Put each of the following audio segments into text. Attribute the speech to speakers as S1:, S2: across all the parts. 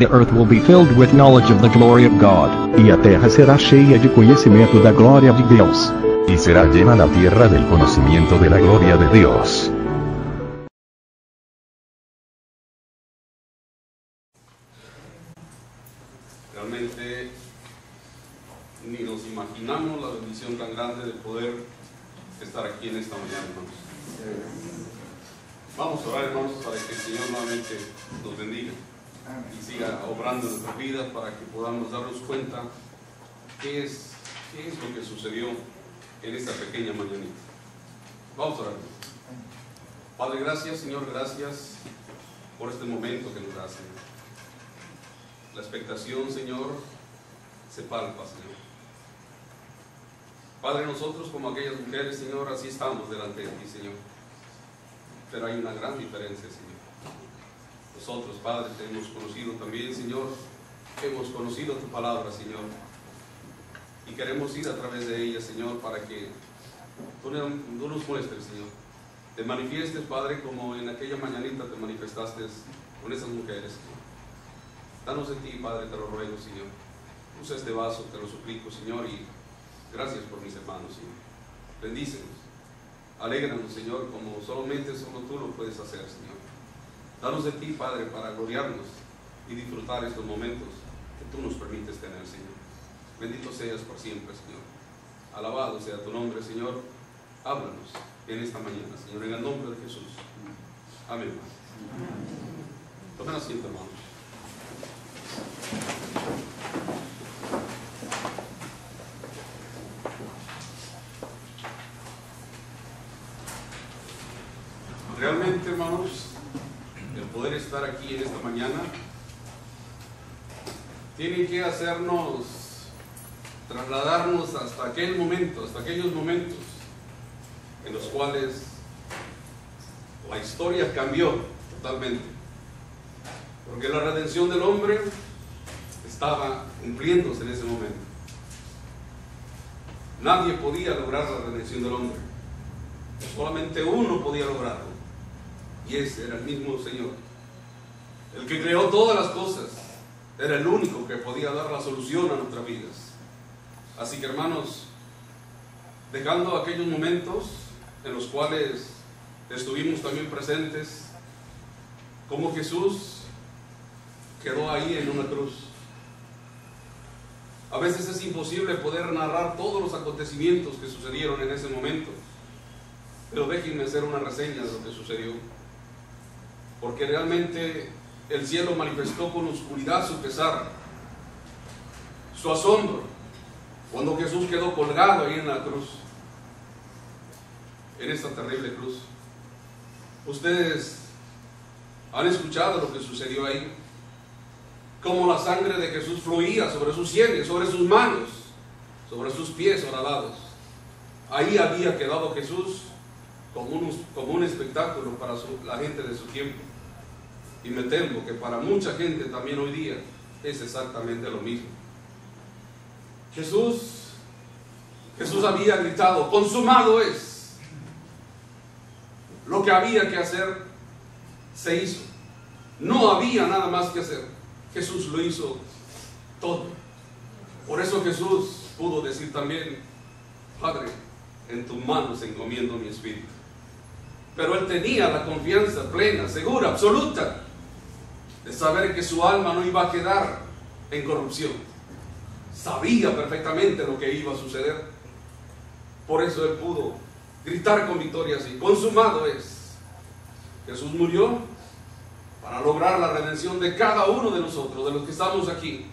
S1: the earth will be filled with knowledge of the glory of God.
S2: E a terra será cheia de conhecimento da glória de Deus.
S3: Y será llena la tierra del conocimiento de la gloria de Dios.
S4: Realmente ni nos imaginamos la bendición tan grande de poder estar aquí en esta mañana, hermanos. Vamos a orar, hermanos, para que el Señor nuevamente nos bendiga y siga obrando en nuestras vidas para que podamos darnos cuenta qué es lo que sucedió en esta pequeña mañanita. Vamos a orar. Padre, gracias, Señor, gracias por este momento que nos das, Señor. La expectación, Señor, se palpa, Señor. Padre, nosotros como aquellas mujeres, Señor, así estamos delante de ti, Señor. Pero hay una gran diferencia, Señor. Nosotros, Padre, te hemos conocido también, Señor. Hemos conocido tu palabra, Señor. Y queremos ir a través de ella, Señor, para que tú nos muestres, Señor. Te manifiestes, Padre, como en aquella mañanita te manifestaste con esas mujeres, Señor. Danos de ti, Padre, te lo ruego, Señor. Usa este vaso, te lo suplico, Señor, y gracias por mis hermanos, Señor. Bendícenos. Alégranos, Señor, como solamente solo tú lo puedes hacer, Señor. Danos de ti, Padre, para gloriarnos y disfrutar estos momentos que tú nos permites tener, Señor. Bendito seas por siempre, Señor. Alabado sea tu nombre, Señor. Háblanos en esta mañana, Señor, en el nombre de Jesús. Amén, hermano. Tomen asiento, hermanos. Realmente, hermanos, el poder estar aquí en esta mañana tiene que hacernos trasladarnos hasta aquel momento, hasta aquellos momentos en los cuales la historia cambió totalmente, porque la redención del hombre estaba cumpliéndose en ese momento. Nadie podía lograr la redención del hombre, solamente uno podía lograrlo, y ese era el mismo Señor, el que creó todas las cosas. Era el único que podía dar la solución a nuestras vidas. Así que, hermanos, dejando aquellos momentos en los cuales estuvimos también presentes, como Jesús quedó ahí en una cruz. A veces es imposible poder narrar todos los acontecimientos que sucedieron en ese momento, pero déjenme hacer una reseña de lo que sucedió, porque realmente el cielo manifestó con oscuridad su pesar, su asombro, cuando Jesús quedó colgado ahí en la cruz, en esta terrible cruz. Ustedes han escuchado lo que sucedió ahí, cómo la sangre de Jesús fluía sobre sus sienes, sobre sus manos, sobre sus pies horadados. Ahí había quedado Jesús como un espectáculo para la gente de su tiempo. Y me temo que para mucha gente también hoy día es exactamente lo mismo. Jesús había gritado: consumado es. Lo que había que hacer se hizo. No había nada más que hacer. Jesús lo hizo todo. Por eso Jesús pudo decir también: Padre, en tus manos encomiendo mi espíritu. Pero él tenía la confianza plena, segura, absoluta, de saber que su alma no iba a quedar en corrupción. Sabía perfectamente lo que iba a suceder. Por eso él pudo gritar con victoria así: consumado es. Jesús murió para lograr la redención de cada uno de nosotros, de los que estamos aquí.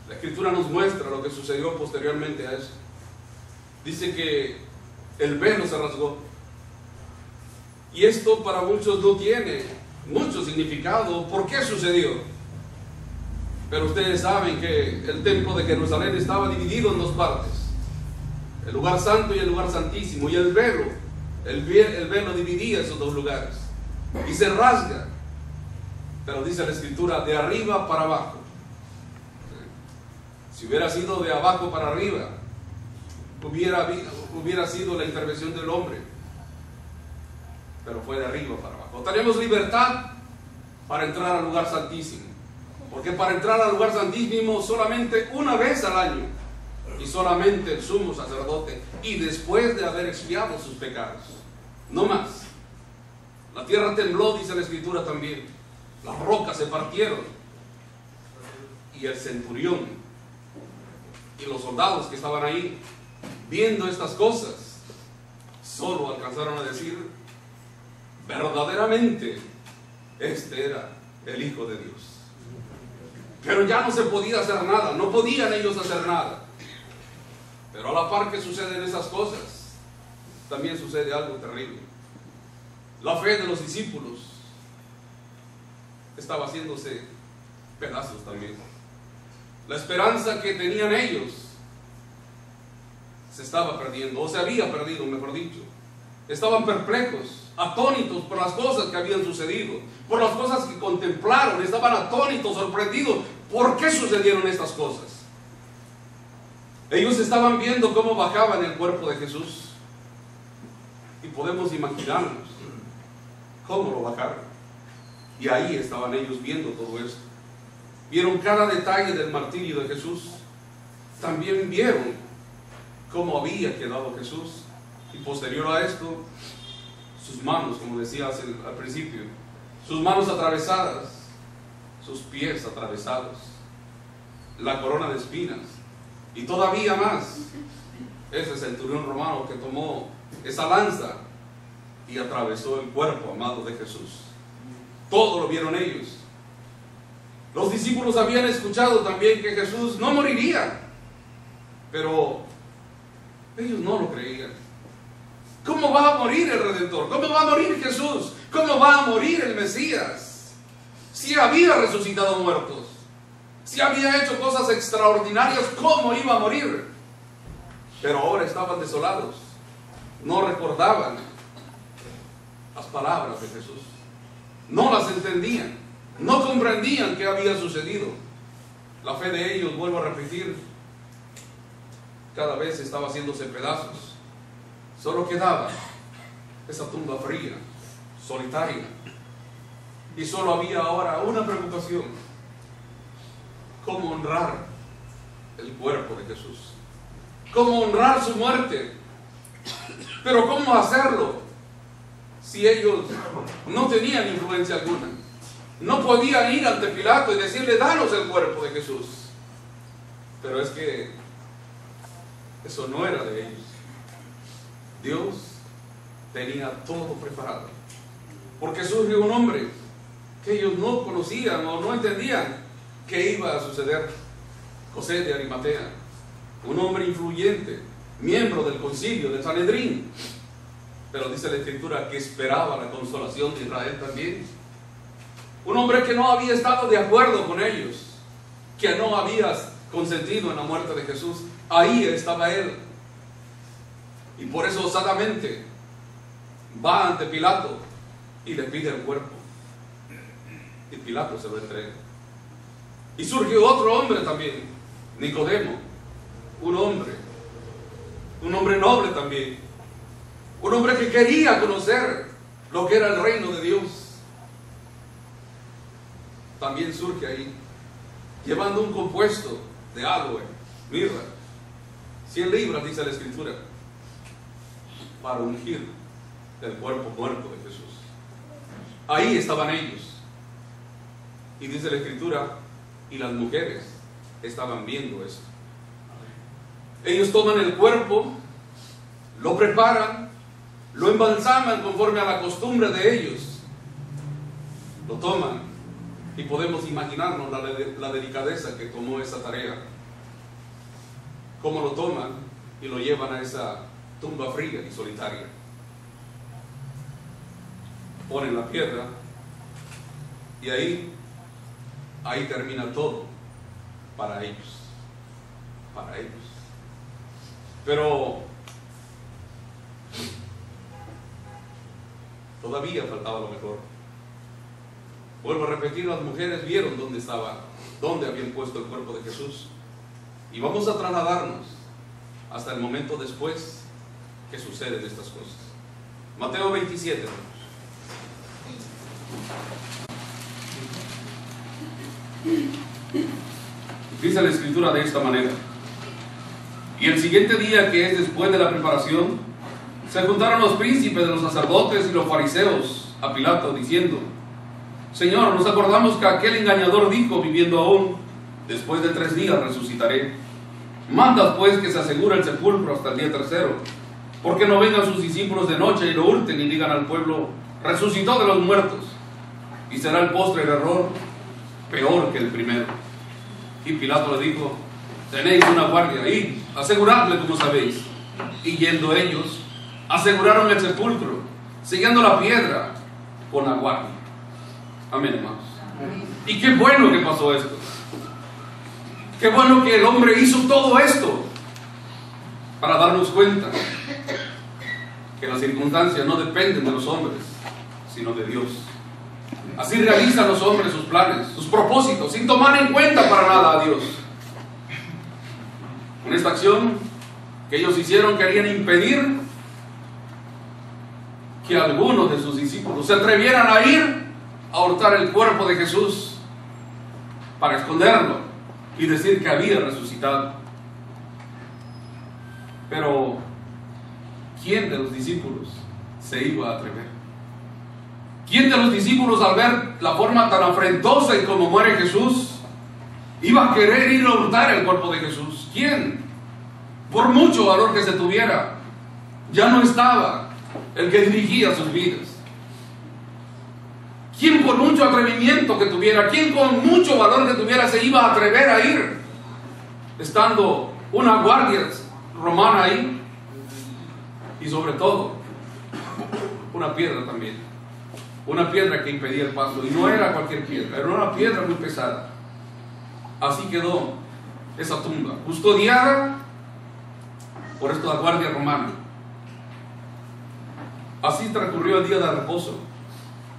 S4: La Escritura nos muestra lo que sucedió posteriormente a eso. Dice que el velo se rasgó. Y esto para muchos no tiene mucho significado. ¿Por qué sucedió? Pero ustedes saben que el templo de Jerusalén estaba dividido en dos partes: el lugar santo y el lugar santísimo. Y el velo dividía esos dos lugares. Y se rasga. Pero dice la Escritura: de arriba para abajo. Si hubiera sido de abajo para arriba, hubiera sido la intervención del hombre. Pero fue de arriba para abajo. Tenemos libertad para entrar al lugar santísimo. Porque para entrar al lugar santísimo solamente una vez al año, y solamente el sumo sacerdote, y después de haber expiado sus pecados, no más. La tierra tembló, dice la Escritura también, las rocas se partieron, y el centurión y los soldados que estaban ahí viendo estas cosas solo alcanzaron a decir: verdaderamente este era el Hijo de Dios. Pero ya no se podía hacer nada, no podían ellos hacer nada. Pero a la par que suceden esas cosas, también sucede algo terrible. La fe de los discípulos estaba haciéndose pedazos también. La esperanza que tenían ellos se estaba perdiendo, o se había perdido, mejor dicho. Estaban perplejos, atónitos por las cosas que habían sucedido, por las cosas que contemplaron. Estaban atónitos, sorprendidos. ¿Por qué sucedieron estas cosas? Ellos estaban viendo cómo bajaban el cuerpo de Jesús, y podemos imaginarnos cómo lo bajaron. Y ahí estaban ellos viendo todo esto. Vieron cada detalle del martirio de Jesús. También vieron cómo había quedado Jesús. Y posterior a esto, sus manos, como decía al principio, sus manos atravesadas, sus pies atravesados, la corona de espinas, y todavía más, ese centurión romano que tomó esa lanza y atravesó el cuerpo amado de Jesús. Todo lo vieron ellos. Los discípulos habían escuchado también que Jesús no moriría, pero ellos no lo creían. ¿Cómo va a morir el Redentor? ¿Cómo va a morir Jesús? ¿Cómo va a morir el Mesías? Si había resucitado muertos, si había hecho cosas extraordinarias, ¿cómo iba a morir? Pero ahora estaban desolados, no recordaban las palabras de Jesús, no las entendían, no comprendían qué había sucedido. La fe de ellos, vuelvo a repetir, cada vez estaba haciéndose pedazos. Solo quedaba esa tumba fría, solitaria, y solo había ahora una preocupación: cómo honrar el cuerpo de Jesús, cómo honrar su muerte. Pero cómo hacerlo si ellos no tenían influencia alguna, no podían ir ante Pilato y decirle: danos el cuerpo de Jesús. Pero es que eso no era de ellos. Dios tenía todo preparado, porque surge un hombre que ellos no conocían o no entendían qué iba a suceder. José de Arimatea, un hombre influyente, miembro del concilio de Sanedrín, pero dice la Escritura que esperaba la consolación de Israel también. Un hombre que no había estado de acuerdo con ellos, que no había consentido en la muerte de Jesús. Ahí estaba él, y por eso osadamente va ante Pilato y le pide el cuerpo, y Pilato se lo entrega. Y surge otro hombre también, Nicodemo, un hombre noble también, un hombre que quería conocer lo que era el reino de Dios. También surge ahí, llevando un compuesto de aloe, mirra, 100 libras, dice la Escritura, para ungir el cuerpo muerto de Jesús. Ahí estaban ellos, y dice la Escritura, y las mujeres estaban viendo esto. Ellos toman el cuerpo, lo preparan, lo embalsaman conforme a la costumbre de ellos, lo toman, y podemos imaginarnos la delicadeza que tomó esa tarea. Cómo lo toman y lo llevan a esa tumba fría y solitaria. Ponen la piedra, y ahí termina todo para ellos. Pero todavía faltaba lo mejor. Vuelvo a repetir, las mujeres vieron dónde habían puesto el cuerpo de Jesús. Y vamos a trasladarnos hasta el momento después que suceden estas cosas. Mateo 27. Dice la Escritura de esta manera: y el siguiente día, que es después de la preparación, se juntaron los príncipes de los sacerdotes y los fariseos a Pilato, diciendo: Señor, nos acordamos que aquel engañador dijo, viviendo aún, después de 3 días resucitaré. Manda pues que se asegure el sepulcro hasta el día tercero, porque no vengan sus discípulos de noche y lo hurten y digan al pueblo: resucitó de los muertos. Y será el postrer error peor que el primero. Y Pilato le dijo: tenéis una guardia ahí, aseguradle como sabéis. Y yendo ellos, aseguraron el sepulcro, siguiendo la piedra con la guardia. Amén, hermanos. Y qué bueno que pasó esto. Qué bueno que el hombre hizo todo esto para darnos cuenta que las circunstancias no dependen de los hombres, sino de Dios. Así realizan los hombres sus planes, sus propósitos, sin tomar en cuenta para nada a Dios. Con esta acción que ellos hicieron, querían impedir que algunos de sus discípulos se atrevieran a ir a hurtar el cuerpo de Jesús para esconderlo y decir que había resucitado. Pero ¿quién de los discípulos se iba a atrever? ¿Quién de los discípulos, al ver la forma tan afrentosa y como muere Jesús, iba a querer ir a hurtar el cuerpo de Jesús? ¿Quién? Por mucho valor que se tuviera, ya no estaba el que dirigía sus vidas. ¿Quién, por mucho atrevimiento que tuviera, quién con mucho valor que tuviera, se iba a atrever a ir, estando una guardia romana ahí? Y sobre todo, una piedra también. Una piedra que impedía el paso. Y no era cualquier piedra, era una piedra muy pesada. Así quedó esa tumba, custodiada por esta guardia romana. Así transcurrió el día de reposo,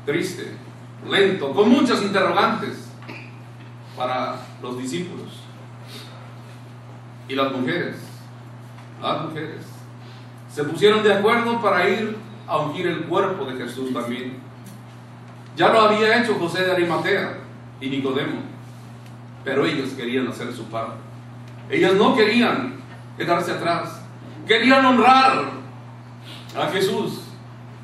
S4: triste, lento, con muchas interrogantes para los discípulos. Y las mujeres se pusieron de acuerdo para ir a ungir el cuerpo de Jesús también. Ya lo había hecho José de Arimatea y Nicodemo, pero ellos querían hacer su parte. Ellos no querían quedarse atrás, querían honrar a Jesús.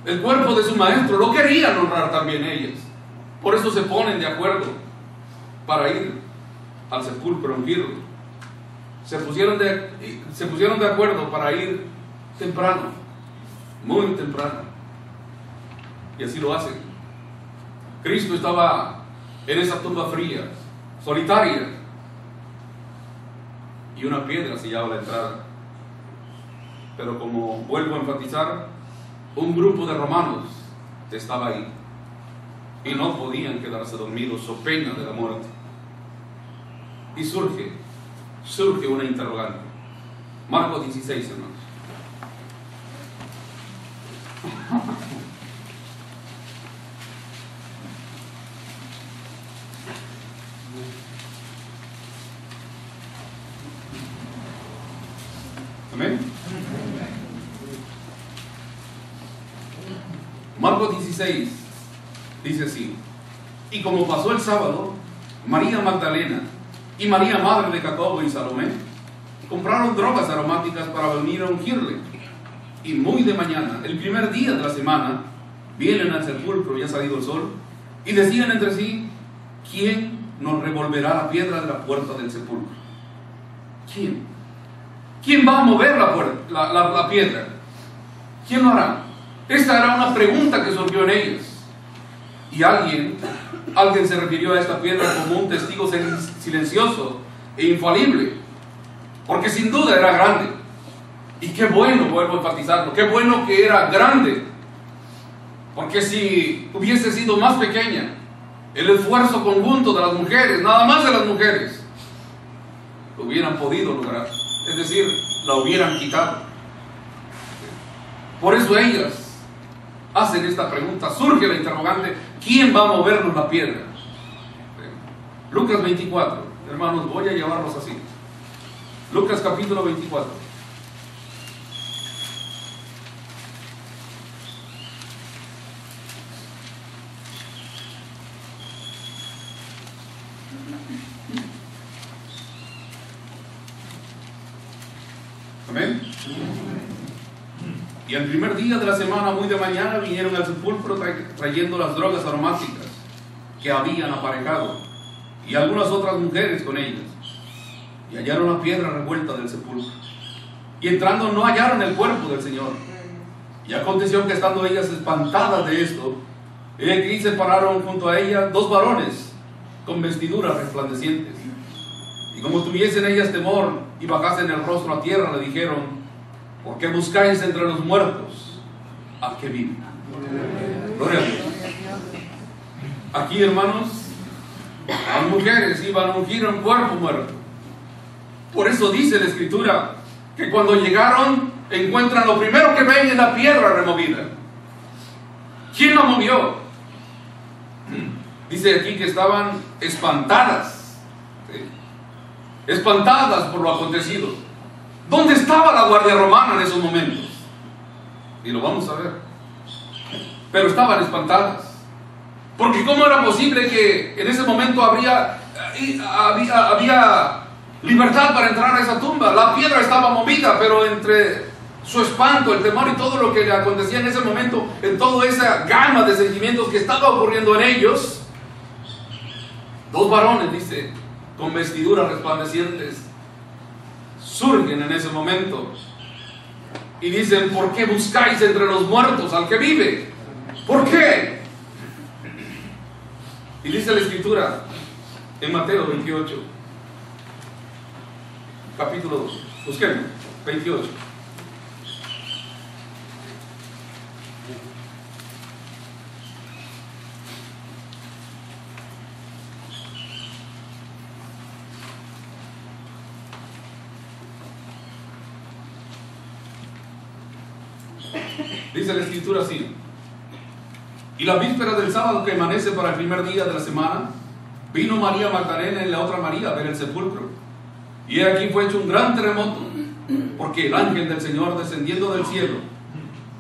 S4: El cuerpo de su maestro lo querían honrar también ellos. Por eso se ponen de acuerdo para ir al sepulcro a ungirlo. Se pusieron de acuerdo para ir temprano, muy temprano. Y así lo hacen. Cristo estaba en esa tumba fría, solitaria, y una piedra sellaba la entrada. Pero como vuelvo a enfatizar, un grupo de romanos estaba ahí y no podían quedarse dormidos o pena de la muerte. Y surge una interrogante. Marcos 16, hermanos. Amén. Marcos 16 dice así: y como pasó el sábado, María Magdalena y María, madre de Jacobo y Salomé, compraron drogas aromáticas para venir a ungirle. Y muy de mañana, el primer día de la semana, vienen al sepulcro, ya ha salido el sol, y decían entre sí: ¿quién nos revolverá la piedra de la puerta del sepulcro? ¿Quién va a mover la piedra? ¿Quién lo hará? Esta era una pregunta que surgió en ellos. Y alguien se refirió a esta piedra como un testigo silencioso e infalible, porque sin duda era grande. Y qué bueno, vuelvo a enfatizarlo, qué bueno que era grande, porque si hubiese sido más pequeña, el esfuerzo conjunto de las mujeres, nada más de las mujeres, lo hubieran podido lograr, es decir, la hubieran quitado. Por eso ellas hacen esta pregunta, surge la interrogante: ¿quién va a movernos la piedra? Lucas 24, hermanos, voy a llevarlos así. Lucas capítulo 24. Amén. Y el primer día de la semana, muy de mañana, vinieron al sepulcro trayendo las drogas aromáticas que habían aparejado, y algunas otras mujeres con ellas, y hallaron la piedra revuelta del sepulcro, y entrando no hallaron el cuerpo del Señor. Y aconteció que estando ellas espantadas de esto, aquí se pararon junto a ella dos varones con vestiduras resplandecientes, y como tuviesen ellas temor y bajasen el rostro a tierra, le dijeron: ¿por qué buscáis entre los muertos al que vive? Gloria a Dios. Aquí, hermanos, las mujeres iban a ungir un cuerpo muerto. Por eso dice la Escritura que cuando llegaron encuentran lo primero que ven es la piedra removida. ¿Quién la movió? Dice aquí que estaban espantadas, ¿sí? Espantadas por lo acontecido. ¿Dónde estaba la guardia romana en esos momentos? Y lo vamos a ver. Pero estaban espantadas. Porque ¿cómo era posible que en ese momento había libertad para entrar a esa tumba? La piedra estaba movida, pero entre su espanto, el temor y todo lo que le acontecía en ese momento, en toda esa gama de sentimientos que estaba ocurriendo en ellos, dos varones, dice, con vestiduras resplandecientes, surgen en ese momento y dicen: ¿por qué buscáis entre los muertos al que vive? ¿Por qué? Y dice la Escritura en Mateo 28, capítulo 2, busquemos, 28. Dice la Escritura así: y la víspera del sábado que amanece para el primer día de la semana, vino María Magdalena y la otra María a ver el sepulcro. Y aquí fue hecho un gran terremoto, porque el ángel del Señor, descendiendo del cielo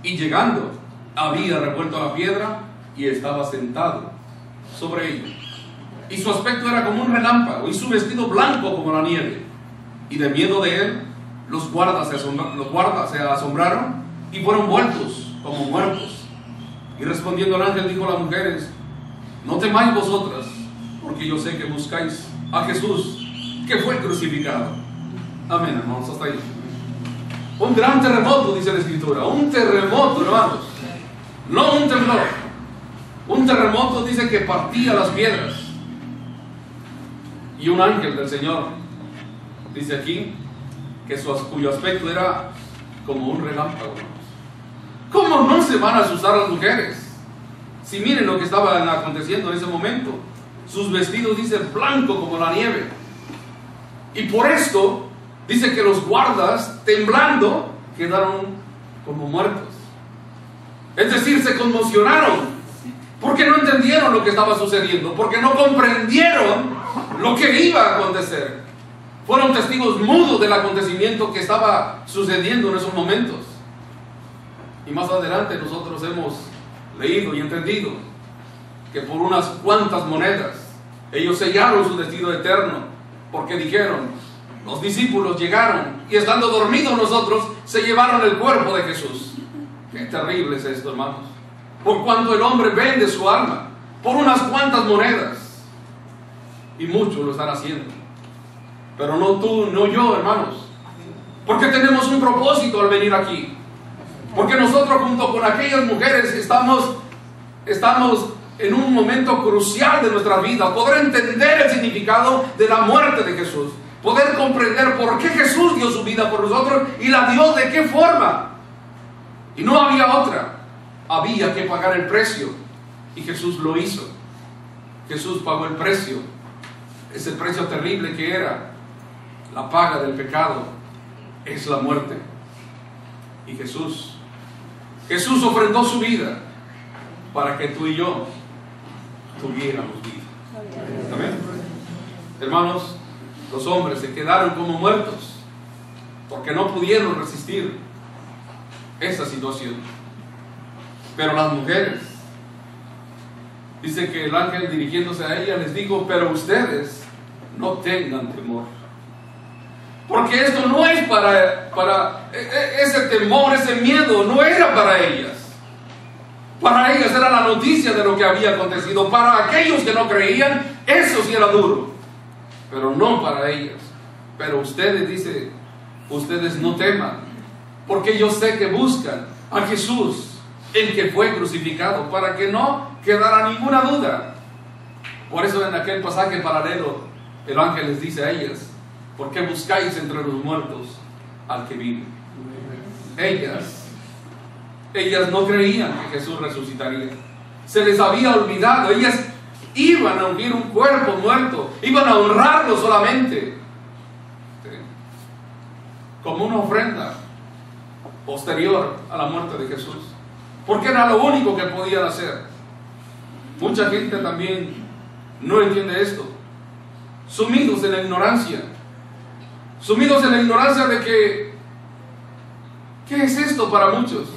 S4: y llegando, había revuelto la piedra y estaba sentado sobre ella. Y su aspecto era como un relámpago, y su vestido blanco como la nieve. Y de miedo de él, los guardas se asombraron y fueron vueltos como muertos. Y respondiendo el ángel dijo a las mujeres: no temáis vosotras, porque yo sé que buscáis a Jesús, que fue crucificado. Amén, hermanos, hasta ahí. Un gran terremoto, dice la Escritura. Un terremoto, hermanos, no un temblor. Un terremoto, dice, que partía las piedras. Y un ángel del Señor, dice aquí, que cuyo aspecto era como un relámpago. ¿Cómo no se van a asustar las mujeres? Si miren lo que estaba aconteciendo en ese momento. Sus vestidos, dice, blanco como la nieve. Y por esto, dice que los guardas, temblando, quedaron como muertos. Es decir, se conmocionaron, porque no entendieron lo que estaba sucediendo, porque no comprendieron lo que iba a acontecer. Fueron testigos mudos del acontecimiento que estaba sucediendo en esos momentos. Y más adelante nosotros hemos leído y entendido que por unas cuantas monedas ellos sellaron su destino eterno, porque dijeron: los discípulos llegaron y estando dormidos nosotros se llevaron el cuerpo de Jesús. Qué terrible es esto, hermanos. Por cuanto el hombre vende su alma por unas cuantas monedas, y muchos lo están haciendo, pero no tú, no yo, hermanos, porque tenemos un propósito al venir aquí. Porque nosotros, junto con aquellas mujeres, estamos en un momento crucial de nuestra vida, poder entender el significado de la muerte de Jesús, poder comprender por qué Jesús dio su vida por nosotros y la dio de qué forma. Y no había otra, había que pagar el precio, y Jesús lo hizo. Jesús pagó el precio, ese precio terrible que era la paga del pecado, es la muerte. Y Jesús ofrendó su vida para que tú y yo tuviéramos vida. Amén. Hermanos, los hombres se quedaron como muertos porque no pudieron resistir esa situación. Pero las mujeres, dice que el ángel, dirigiéndose a ella, les dijo: pero ustedes no tengan temor. Porque esto no es para ese temor, ese miedo, no era para ellas. Para ellas era la noticia de lo que había acontecido. Para aquellos que no creían, eso sí era duro. Pero no para ellas. Pero ustedes, dice, ustedes no teman, porque yo sé que buscan a Jesús, el que fue crucificado, para que no quedara ninguna duda. Por eso en aquel pasaje paralelo, el ángel les dice a ellas: ¿por qué buscáis entre los muertos al que vive? Ellas no creían que Jesús resucitaría. Se les había olvidado. Ellas iban a ungir un cuerpo muerto, iban a honrarlo solamente, ¿sí?, como una ofrenda posterior a la muerte de Jesús, porque era lo único que podían hacer. Mucha gente también no entiende esto, sumidos en la ignorancia de que ¿qué es esto para muchos?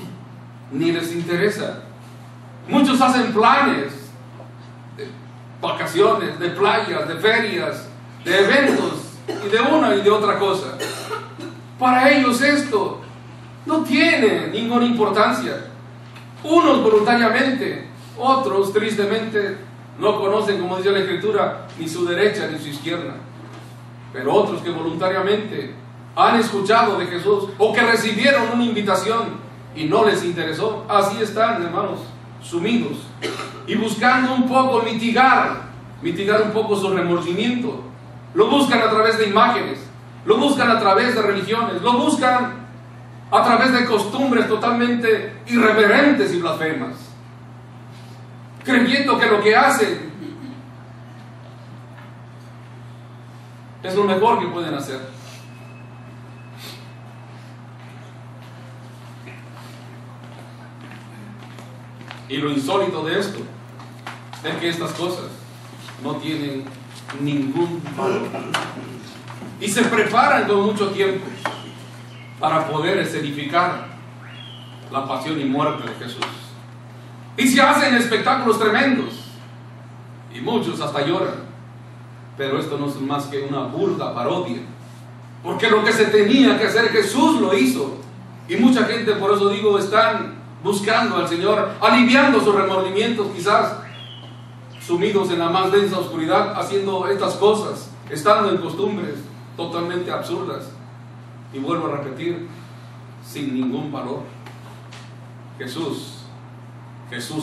S4: Ni les interesa. Muchos hacen planes de vacaciones, de playas, de ferias, de eventos y de una y de otra cosa. Para ellos esto no tiene ninguna importancia. Unos voluntariamente, otros tristemente no conocen, como dice la Escritura, ni su derecha ni su izquierda. Pero otros que voluntariamente han escuchado de Jesús o que recibieron una invitación y no les interesó, así están, hermanos, sumidos y buscando un poco mitigar un poco su remordimiento. Lo buscan a través de imágenes, lo buscan a través de religiones, lo buscan a través de costumbres totalmente irreverentes y blasfemas, creyendo que lo que hacen es lo mejor que pueden hacer. Y lo insólito de esto es que estas cosas no tienen ningún valor y se preparan con mucho tiempo para poder escenificar la pasión y muerte de Jesús. Y se hacen espectáculos tremendos y muchos hasta lloran. Pero esto no es más que una burda parodia, porque lo que se tenía que hacer Jesús lo hizo. Y mucha gente, por eso digo, están buscando al Señor, aliviando sus remordimientos, quizás sumidos en la más densa oscuridad, haciendo estas cosas, estando en costumbres totalmente absurdas. Y vuelvo a repetir, sin ningún valor. Jesús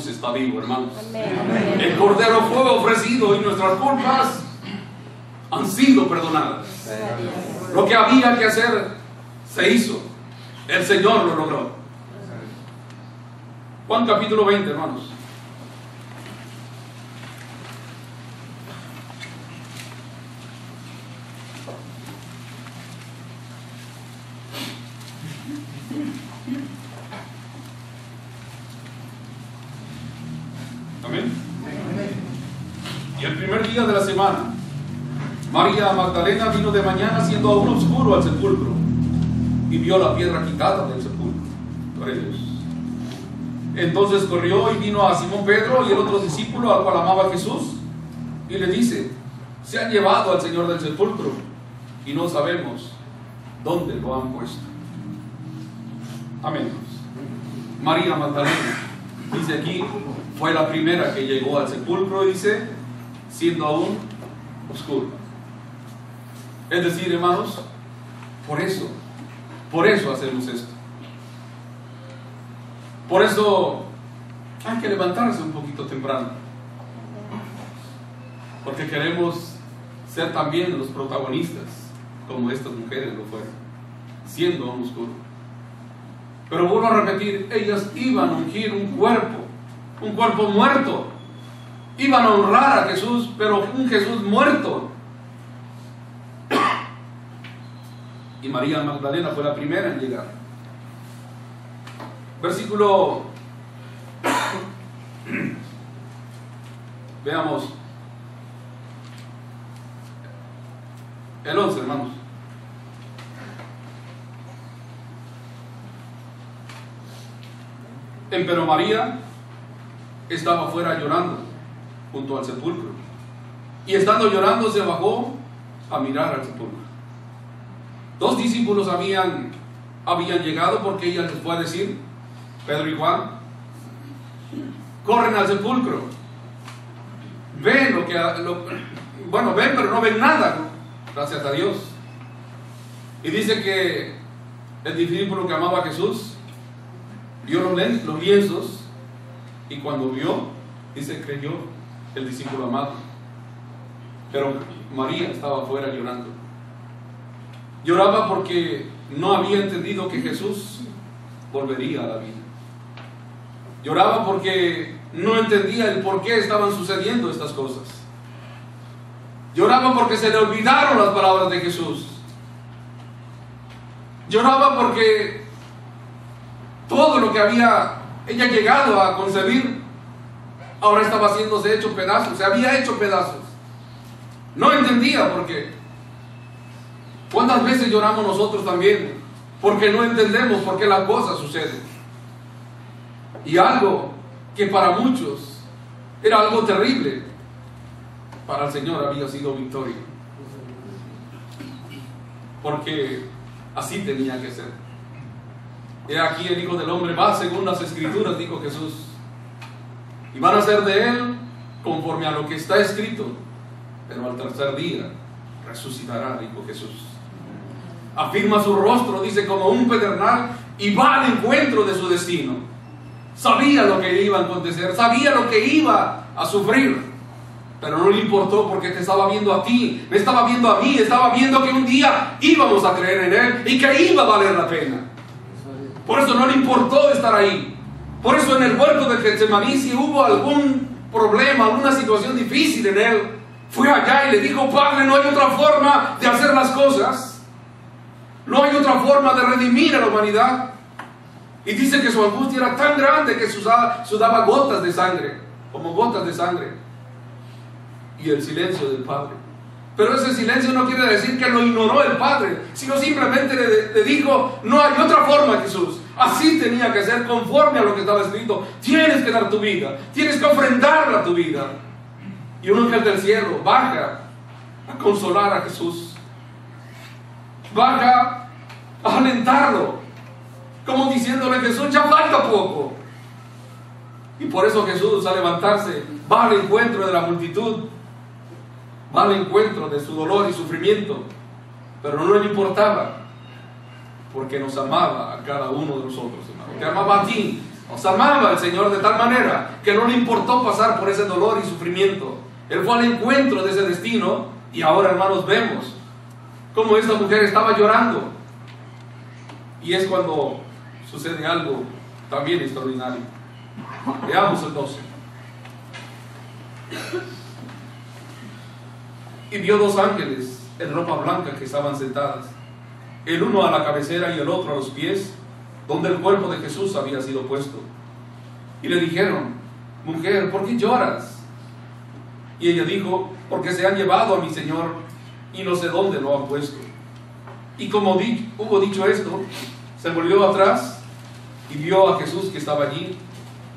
S4: está vivo, hermanos. Amén. El Cordero fue ofrecido y nuestras culpas han sido perdonadas. Lo que había que hacer se hizo. El Señor lo logró. Juan capítulo 20, hermanos. Amén. Y el primer día de la semana, María Magdalena vino de mañana siendo aún oscuro al sepulcro y vio la piedra quitada del sepulcro. Por ellos. Entonces corrió y vino a Simón Pedro y el otro discípulo al cual amaba Jesús y le dice: se han llevado al Señor del sepulcro y no sabemos dónde lo han puesto. Amén. María Magdalena, dice aquí, fue la primera que llegó al sepulcro, dice, siendo aún oscuro. Es decir, hermanos, por eso hacemos esto. Por eso hay que levantarse un poquito temprano, porque queremos ser también los protagonistas, como estas mujeres lo fueron, siendo aún oscuro. Pero vuelvo a repetir, ellas iban a ungir un cuerpo muerto. Iban a honrar a Jesús, pero un Jesús muerto. Y María Magdalena fue la primera en llegar. Versículo, veamos, el 11, hermanos. Empero María estaba afuera llorando junto al sepulcro, y estando llorando se bajó a mirar al sepulcro. 2 discípulos habían llegado, porque ella les fue a decir, Pedro y Juan, corren al sepulcro, ven ven, pero no ven nada, gracias a Dios. Y dice que el discípulo que amaba a Jesús vio los lienzos, y cuando vio, dice, creyó el discípulo amado. Pero María estaba afuera llorando. Lloraba porque no había entendido que Jesús volvería a la vida. Lloraba porque no entendía el por qué estaban sucediendo estas cosas. Lloraba porque se le olvidaron las palabras de Jesús. Lloraba porque todo lo que había ella llegado a concebir ahora estaba haciéndose hecho pedazos, se había hecho pedazos. No entendía por qué. ¿Cuántas veces lloramos nosotros también? Porque no entendemos por qué las cosas suceden. Y algo que para muchos era algo terrible, para el Señor había sido victoria. Porque así tenía que ser. He aquí el Hijo del Hombre va según las Escrituras, dijo Jesús, y van a ser de él conforme a lo que está escrito, pero al tercer día resucitará, dijo Jesús. Afirma su rostro, dice, como un pedernal, y va al encuentro de su destino. Sabía lo que iba a acontecer, sabía lo que iba a sufrir, pero no le importó, porque te estaba viendo a ti, me estaba viendo a mí, estaba viendo que un día íbamos a creer en él y que iba a valer la pena. Por eso no le importó estar ahí. Por eso en el huerto de Getsemaní, si hubo algún problema, alguna situación difícil en él, fue allá y le dijo, Padre, no hay otra forma de hacer las cosas, no hay otra forma de redimir a la humanidad. Y dice que su angustia era tan grande que sudaba gotas de sangre, como gotas de sangre. Y el silencio del Padre. Pero ese silencio no quiere decir que lo ignoró el Padre, sino simplemente le dijo, no hay otra forma, Jesús. Así tenía que ser, conforme a lo que estaba escrito. Tienes que dar tu vida, tienes que ofrendarla a tu vida. Y un ángel del cielo baja a consolar a Jesús, baja a alentarlo, como diciéndole, Jesús, ya falta poco. Y por eso Jesús, al levantarse, va al encuentro de la multitud, va al encuentro de su dolor y sufrimiento, pero no le importaba, porque nos amaba a cada uno de nosotros, hermano. Te amaba a ti, nos amaba el Señor de tal manera que no le importó pasar por ese dolor y sufrimiento. Él fue al encuentro de ese destino, y ahora, hermanos, vemos cómo esta mujer estaba llorando. Y es cuando sucede algo también extraordinario. Veamos el 12. Y vio 2 ángeles en ropa blanca que estaban sentadas, el uno a la cabecera y el otro a los pies, donde el cuerpo de Jesús había sido puesto. Y le dijeron, mujer, ¿por qué lloras? Y ella dijo, porque se han llevado a mi Señor y no sé dónde lo han puesto. Y como hubo dicho esto, se volvió atrás y vio a Jesús que estaba allí,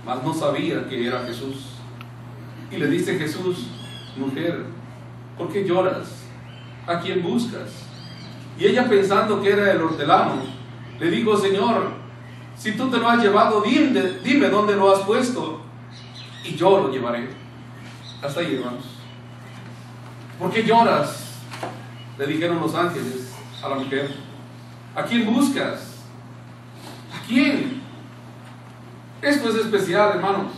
S4: mas no sabía que era Jesús. Y le dice Jesús, mujer, ¿por qué lloras? ¿A quién buscas? Y ella, pensando que era el hortelano, le dijo, Señor, si tú te lo has llevado, dime dónde lo has puesto y yo lo llevaré. Hasta ahí, hermanos. ¿Por qué lloras? Le dijeron los ángeles a la mujer. ¿A quién buscas? ¿A quién? Esto es especial, hermanos,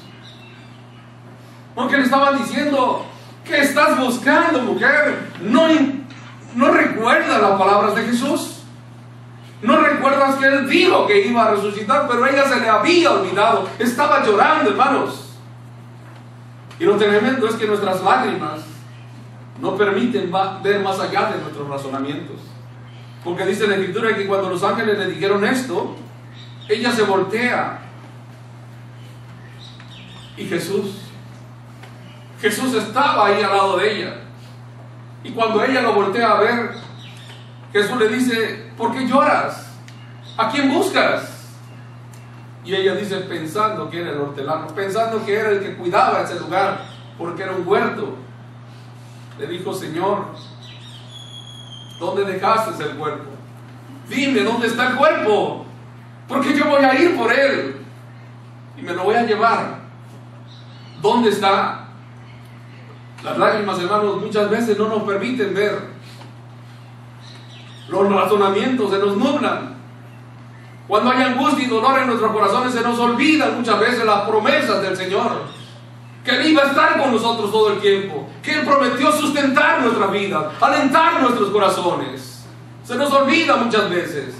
S4: porque le estaban diciendo, ¿qué estás buscando, mujer? No recuerdas las palabras de Jesús. No recuerdas que Él dijo que iba a resucitar, pero a ella se le había olvidado. Estaba llorando, hermanos. Y lo tremendo es que nuestras lágrimas no permiten ver más allá de nuestros razonamientos. Porque dice la Escritura que cuando los ángeles le dijeron esto, ella se voltea. Y Jesús estaba ahí al lado de ella. Y cuando ella lo voltea a ver, Jesús le dice, ¿por qué lloras? ¿A quién buscas? Y ella dice, pensando que era el hortelano, pensando que era el que cuidaba ese lugar, porque era un huerto. Le dijo, Señor, ¿dónde dejaste el cuerpo? Dime, ¿dónde está el cuerpo? Porque yo voy a ir por él y me lo voy a llevar. ¿Dónde está? Las lágrimas, hermanos, muchas veces no nos permiten ver. Los razonamientos se nos nublan. Cuando hay angustia y dolor en nuestros corazones, se nos olvidan muchas veces las promesas del Señor. Que Él iba a estar con nosotros todo el tiempo. Que Él prometió sustentar nuestra vida, alentar nuestros corazones. Se nos olvida muchas veces.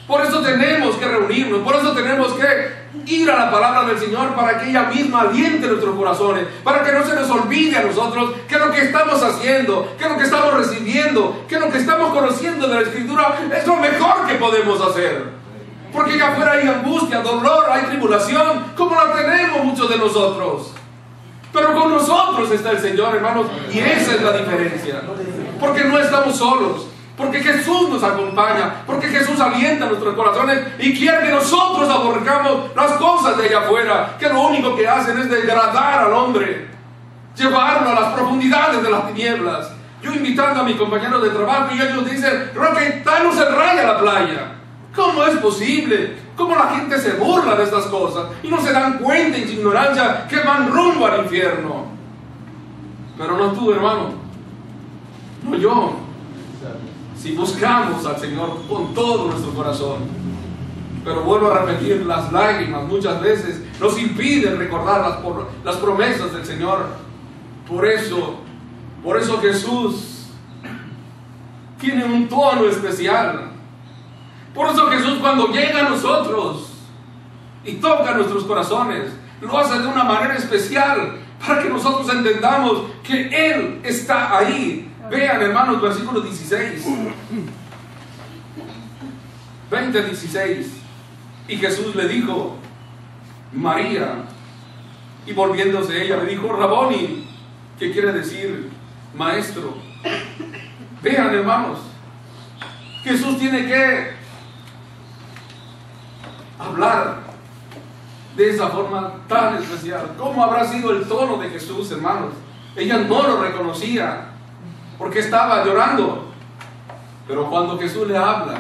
S4: Por eso tenemos que reunirnos, por eso tenemos que ir a la palabra del Señor para que ella misma aliente nuestros corazones, para que no se nos olvide a nosotros que lo que estamos haciendo, que lo que estamos recibiendo, que lo que estamos conociendo de la Escritura es lo mejor que podemos hacer. Porque allá afuera hay angustia, dolor, hay tribulación, como la tenemos muchos de nosotros. Pero con nosotros está el Señor, hermanos, y esa es la diferencia. Porque no estamos solos. Porque Jesús nos acompaña, porque Jesús alienta nuestros corazones y quiere que nosotros aborrecamos las cosas de allá afuera, que lo único que hacen es degradar al hombre, llevarlo a las profundidades de las tinieblas. Yo invitando a mis compañeros de trabajo y ellos dicen, Roque, no se raya la playa. ¿Cómo es posible? ¿Cómo la gente se burla de estas cosas y no se dan cuenta en su ignorancia que van rumbo al infierno? Pero no tú, hermano, no yo. Si buscamos al Señor con todo nuestro corazón. Pero vuelvo a repetir, las lágrimas muchas veces nos impiden recordar las promesas del Señor. Por eso Jesús tiene un tono especial. Por eso Jesús, cuando llega a nosotros y toca nuestros corazones, lo hace de una manera especial para que nosotros entendamos que Él está ahí. Vean, hermanos, versículo 16. 20:16. Y Jesús le dijo, María. Y volviéndose ella le dijo, Raboni, que quiere decir maestro. Vean, hermanos, Jesús tiene que hablar de esa forma tan especial. ¿Cómo habrá sido el tono de Jesús, hermanos? Ella no lo reconocía porque estaba llorando. Pero cuando Jesús le habla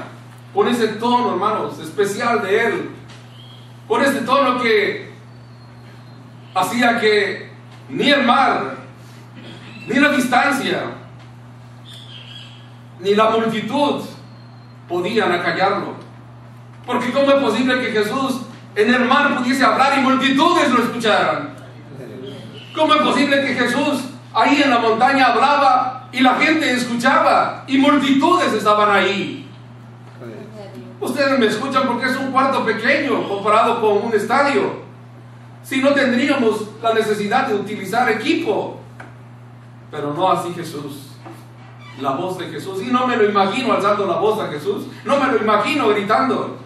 S4: con ese tono, hermanos, especial de Él, con ese tono que hacía que ni el mar, ni la distancia, ni la multitud podían acallarlo. Porque ¿cómo es posible que Jesús en el mar pudiese hablar y multitudes lo escucharan? ¿Cómo es posible que Jesús ahí en la montaña hablaba y la gente escuchaba y multitudes estaban ahí? Ustedes me escuchan porque es un cuarto pequeño comparado con un estadio. Si no tendríamos la necesidad de utilizar equipo. Pero no así Jesús. La voz de Jesús. Y no me lo imagino alzando la voz a Jesús. No me lo imagino gritando.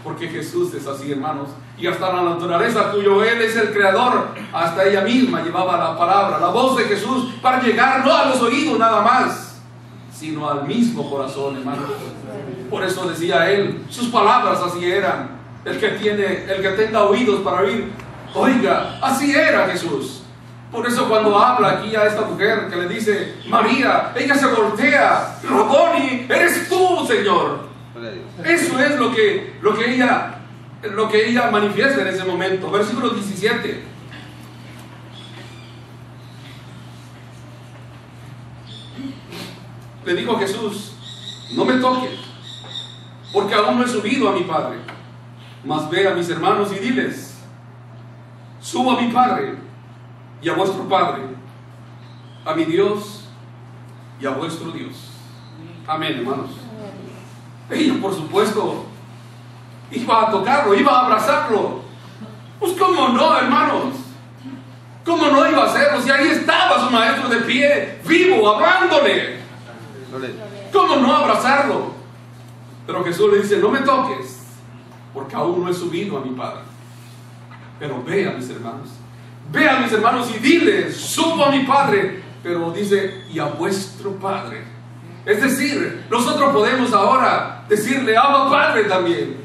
S4: Porque Jesús es así, hermanos. Y hasta la naturaleza cuyo Él es el creador, hasta ella misma llevaba la palabra, la voz de Jesús, para llegar no a los oídos nada más, sino al mismo corazón, hermanos. Por eso decía Él, sus palabras así eran. El que tenga oídos para oír, oiga, así era Jesús. Por eso cuando habla aquí a esta mujer que le dice, María, ella se voltea, Raboni, eres tú, Señor. Eso es lo que ella manifiesta en ese momento. Versículo 17. Le dijo Jesús, no me toques, porque aún no he subido a mi Padre. Mas ve a mis hermanos y diles, subo a mi Padre y a vuestro Padre, a mi Dios y a vuestro Dios. Amén, hermanos. Ella, por supuesto, iba a tocarlo, iba a abrazarlo. Pues cómo no, hermanos. ¿Cómo no iba a hacerlo? Si ahí estaba su maestro de pie, vivo, hablándole. ¿Cómo no abrazarlo? Pero Jesús le dice, no me toques, porque aún no he subido a mi Padre. Pero ve a mis hermanos. Ve a mis hermanos y diles, subo a mi Padre. Pero dice, y a vuestro Padre. Es decir, nosotros podemos ahora decirle, Abba Padre también.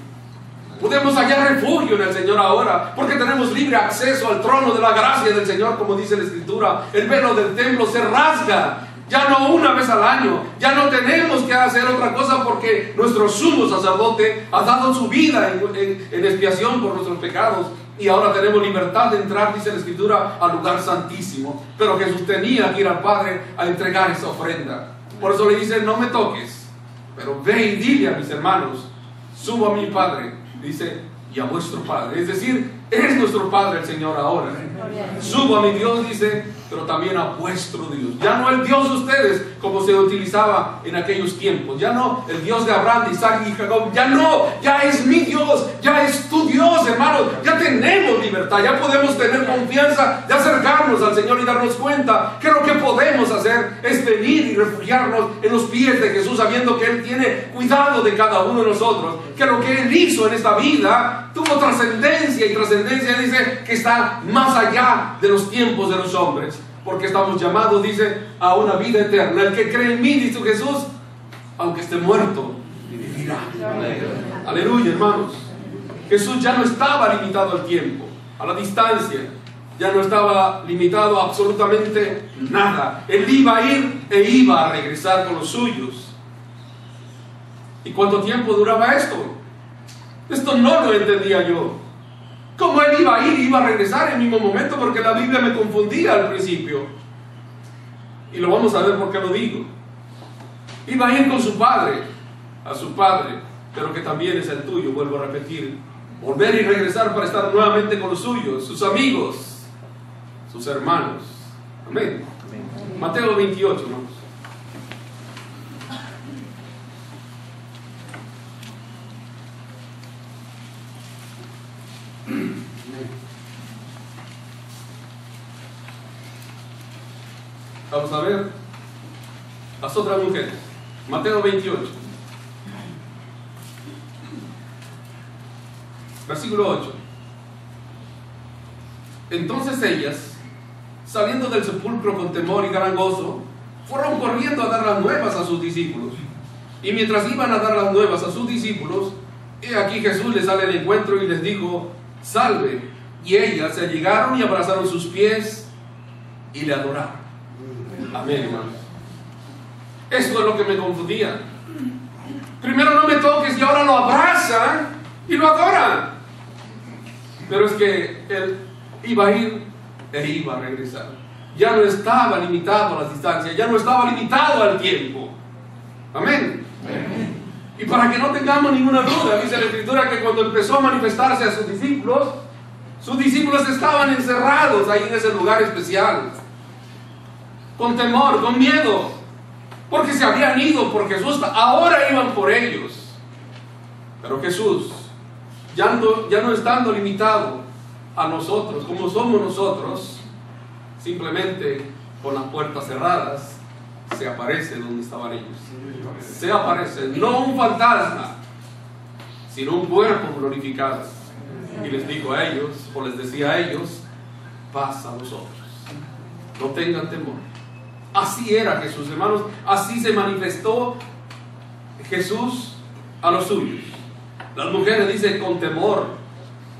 S4: Podemos hallar refugio en el Señor ahora, porque tenemos libre acceso al trono de la gracia del Señor, como dice la Escritura. El velo del templo se rasga Ya no una vez al año. Ya no tenemos que hacer otra cosa porque nuestro sumo sacerdote ha dado su vida en expiación por nuestros pecados. Y ahora tenemos libertad de entrar, dice la Escritura, al lugar santísimo. Pero Jesús tenía que ir al Padre a entregar esa ofrenda. Por eso le dice, no me toques, pero ve y dile a mis hermanos, subo a mi Padre, dice, y a vuestro Padre. Es decir, es nuestro Padre el Señor ahora. Subo a mi Dios, dice, pero también a vuestro Dios. Ya no el Dios de ustedes, como se utilizaba en aquellos tiempos. Ya no el Dios de Abraham, de Isaac y Jacob. Ya no, ya es mi Dios, ya es tu Dios, hermanos. Ya tenemos libertad, ya podemos tener confianza de acercarnos al Señor y darnos cuenta que lo que podemos hacer es venir y refugiarnos en los pies de Jesús, sabiendo que Él tiene cuidado de cada uno de nosotros, que lo que Él hizo en esta vida tuvo trascendencia, y trascendencia dice que está más allá de los tiempos de los hombres, porque estamos llamados, dice, a una vida eterna. El que cree en mí, dice Jesús, aunque esté muerto, vivirá. Aleluya, hermanos. Jesús ya no estaba limitado al tiempo, a la distancia, ya no estaba limitado a absolutamente nada. Él iba a ir e iba a regresar con los suyos. ¿Y cuánto tiempo duraba esto? Esto no lo entendía yo. ¿Cómo Él iba a ir y iba a regresar en el mismo momento? Porque la Biblia me confundía al principio. Y lo vamos a ver por qué lo digo. Iba a ir con su Padre, a su Padre, pero que también es el tuyo, vuelvo a repetir. Volver y regresar para estar nuevamente con los suyos, sus amigos, sus hermanos. Amén. Mateo 28, hermanos. Vamos a ver las otras mujeres. Mateo 28, versículo 8. Entonces ellas, saliendo del sepulcro con temor y gran gozo, fueron corriendo a dar las nuevas a sus discípulos. Y mientras iban a dar las nuevas a sus discípulos, he aquí Jesús les sale al encuentro y les dijo, salve. Y ellas se allegaron y abrazaron sus pies y le adoraron. Amén, hermanos. Esto es lo que me confundía. Primero no me toques y ahora lo abrazan y lo adoran. Pero es que Él iba a ir e iba a regresar. Ya no estaba limitado a las distancias, ya no estaba limitado al tiempo. Amén. Y para que no tengamos ninguna duda, dice la Escritura que cuando empezó a manifestarse a sus discípulos estaban encerrados ahí en ese lugar especial, con temor, con miedo, porque se habían ido por Jesús, ahora iban por ellos. Pero Jesús, ya no estando limitado a nosotros, como somos nosotros, simplemente con las puertas cerradas, se aparece donde estaban ellos. Se aparece, no un fantasma, sino un cuerpo glorificado. Y les dijo a ellos, o les decía a ellos, paz a vosotros, no tengan temor. Así era Jesús, hermanos, así se manifestó Jesús a los suyos. Las mujeres dicen con temor,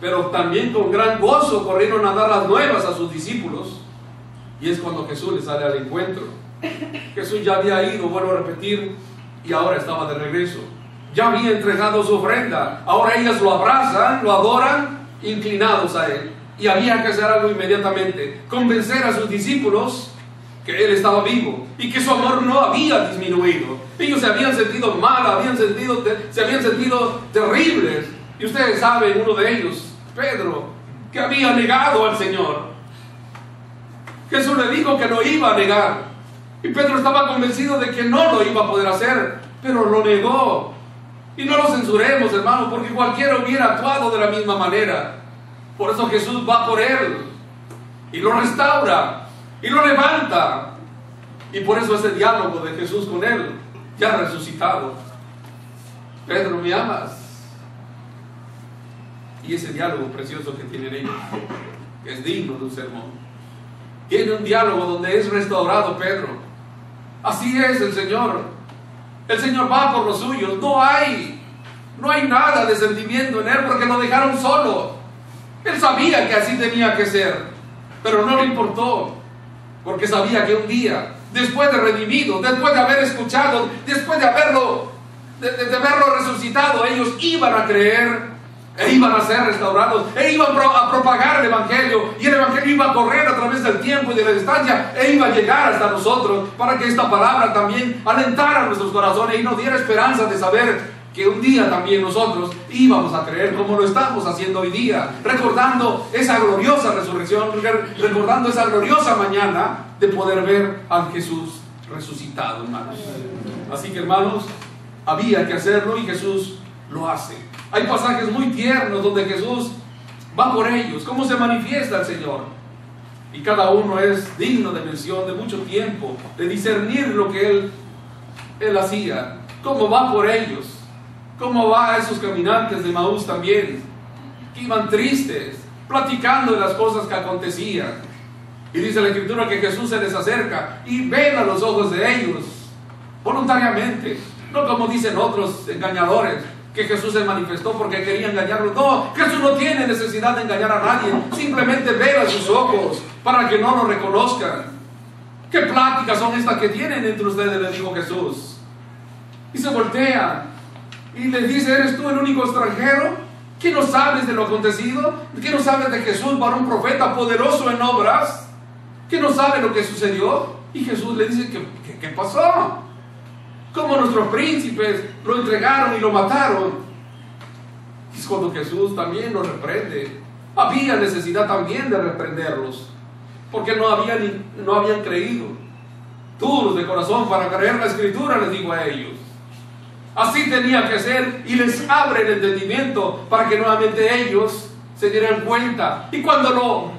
S4: pero también con gran gozo corrieron a dar las nuevas a sus discípulos. Y es cuando Jesús les sale al encuentro. Jesús ya había ido, vuelvo a repetir, y ahora estaba de regreso. Ya había entregado su ofrenda. Ahora ellas lo abrazan, lo adoran, inclinados a Él. Y había que hacer algo inmediatamente, convencer a sus discípulos que Él estaba vivo y que su amor no había disminuido. Ellos se habían sentido mal, se habían sentido terribles. Y ustedes saben, uno de ellos, Pedro, que había negado al Señor. Jesús le dijo que lo iba a negar. Y Pedro estaba convencido de que no lo iba a poder hacer, pero lo negó. Y no lo censuremos, hermanos, porque cualquiera hubiera actuado de la misma manera. Por eso Jesús va por él y lo restaura y lo levanta. Y por eso ese diálogo de Jesús con él, ya resucitado. Pedro, ¿me amas? Y ese diálogo precioso que tienen ellos, que es digno de un sermón. Tiene un diálogo donde es restaurado Pedro. Así es el Señor. El Señor va por los suyos. No hay nada de sentimiento en Él porque lo dejaron solo. Él sabía que así tenía que ser, pero no le importó, porque sabía que un día después de redimido, después de haber escuchado, después de haberlo resucitado, ellos iban a creer e iban a ser restaurados, e iban a propagar el Evangelio, y el Evangelio iba a correr a través del tiempo y de la distancia, e iba a llegar hasta nosotros, para que esta palabra también alentara nuestros corazones y nos diera esperanza de saber que un día también nosotros íbamos a creer, como lo estamos haciendo hoy día, recordando esa gloriosa resurrección, recordando esa gloriosa mañana de poder ver a Jesús resucitado, hermanos. Así que, hermanos, había que hacerlo y Jesús lo hace. Hay pasajes muy tiernos donde Jesús va por ellos, cómo se manifiesta el Señor, y cada uno es digno de mención, de mucho tiempo, de discernir lo que Él hacía, cómo va por ellos, cómo va a esos caminantes de Maús también, que iban tristes, platicando de las cosas que acontecían. Y dice la Escritura que Jesús se les acerca y ven a los ojos de ellos, voluntariamente, no como dicen otros engañadores, que Jesús se manifestó porque quería engañarlos. No, Jesús no tiene necesidad de engañar a nadie, simplemente ve a sus ojos para que no lo reconozcan. ¿Qué pláticas son estas que tienen entre ustedes?, le dijo Jesús. Y se voltea y les dice: ¿eres tú el único extranjero que no sabes de lo acontecido? ¿Que no sabes de Jesús, varón profeta, poderoso en obras? ¿Que no sabe lo que sucedió? Y Jesús le dice: ¿Qué pasó? Como nuestros príncipes lo entregaron y lo mataron. Es cuando Jesús también los reprende. Había necesidad también de reprenderlos, porque no habían creído. Duros de corazón para creer la Escritura, les digo a ellos. Así tenía que ser, y les abre el entendimiento para que nuevamente ellos se dieran cuenta. Y cuando lo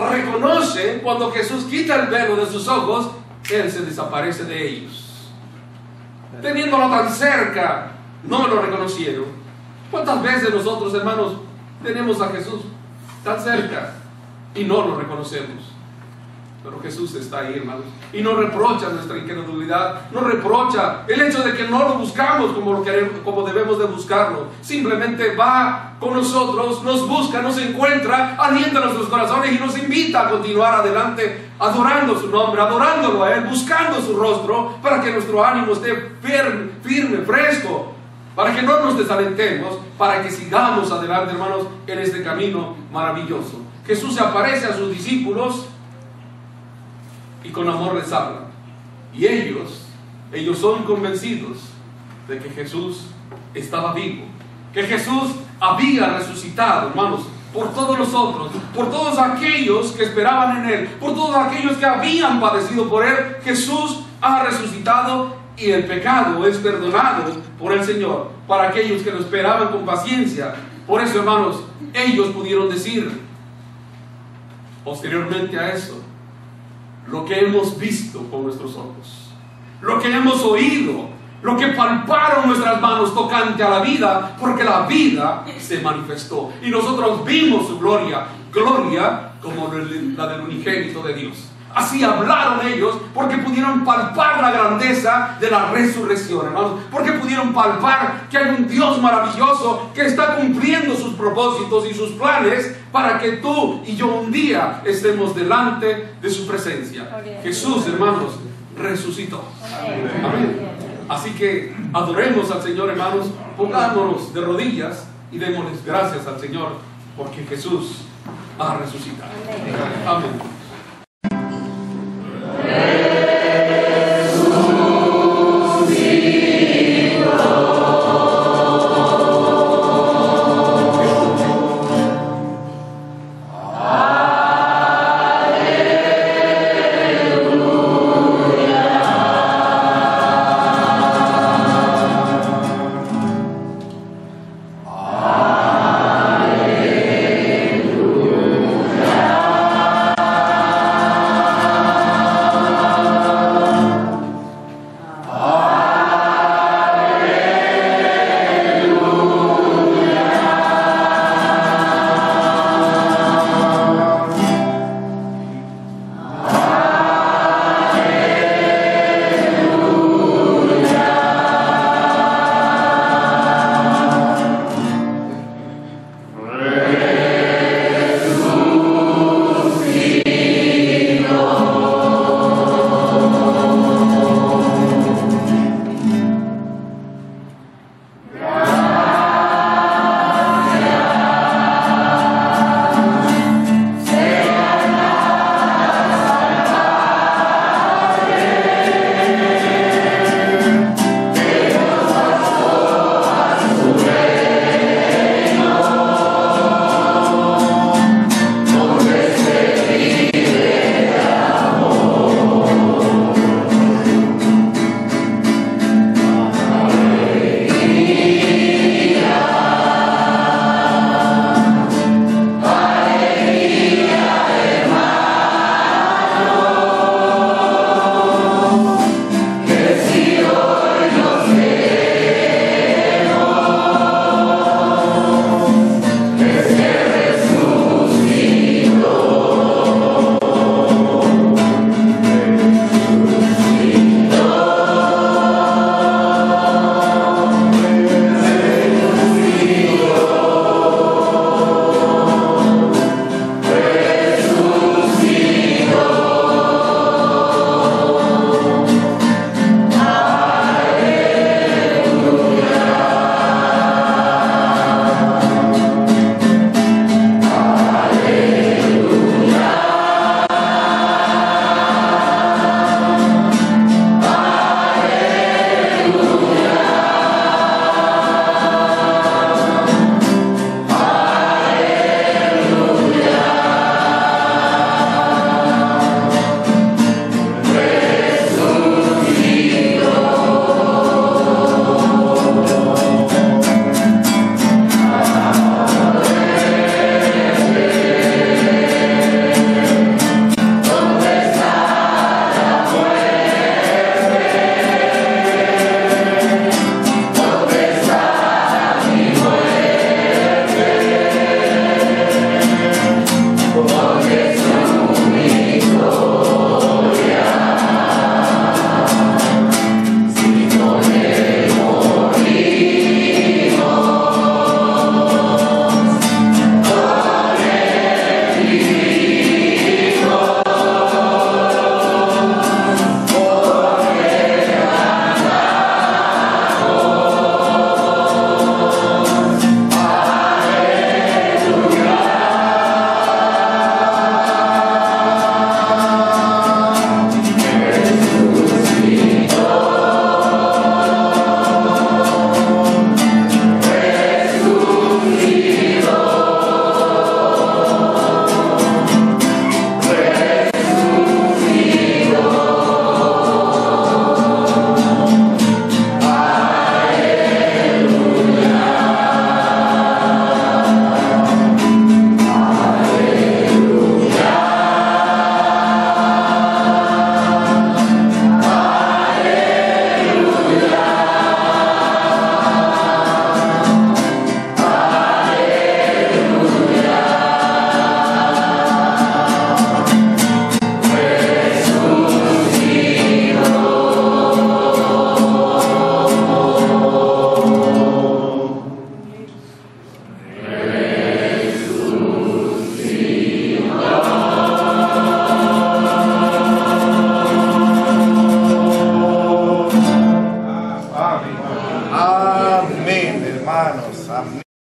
S4: reconocen, cuando Jesús quita el velo de sus ojos, Él se desaparece de ellos. Teniéndolo tan cerca, no lo reconocieron. ¿Cuántas veces nosotros, hermanos, tenemos a Jesús tan cerca y no lo reconocemos? Pero Jesús está ahí, hermanos, y no reprocha nuestra incredulidad, no reprocha el hecho de que no lo buscamos como debemos de buscarlo. Simplemente va con nosotros, nos busca, nos encuentra, alienta nuestros corazones y nos invita a continuar adelante, adorando su nombre, adorándolo a Él, buscando su rostro, para que nuestro ánimo esté firme, fresco, para que no nos desalentemos, para que sigamos adelante, hermanos, en este camino maravilloso. Jesús se aparece a sus discípulos y con amor les habla, y ellos son convencidos de que Jesús estaba vivo, que Jesús había resucitado, hermanos, por todos nosotros, por todos aquellos que esperaban en Él, por todos aquellos que habían padecido por Él. Jesús ha resucitado y el pecado es perdonado por el Señor para aquellos que lo esperaban con paciencia. Por eso, hermanos, ellos pudieron decir posteriormente a eso: lo que hemos visto con nuestros ojos, lo que hemos oído, lo que palparon nuestras manos tocante a la vida, porque la vida se manifestó y nosotros vimos su gloria como la del unigénito de Dios. Así hablaron ellos, porque pudieron palpar la grandeza de la resurrección, hermanos, porque pudieron palpar que hay un Dios maravilloso que está cumpliendo sus propósitos y sus planes para que tú y yo un día estemos delante de su presencia. Jesús, hermanos, resucitó. Amén. Así que adoremos al Señor, hermanos, pongámonos de rodillas y démosles gracias al Señor, porque Jesús ha resucitado. Amén.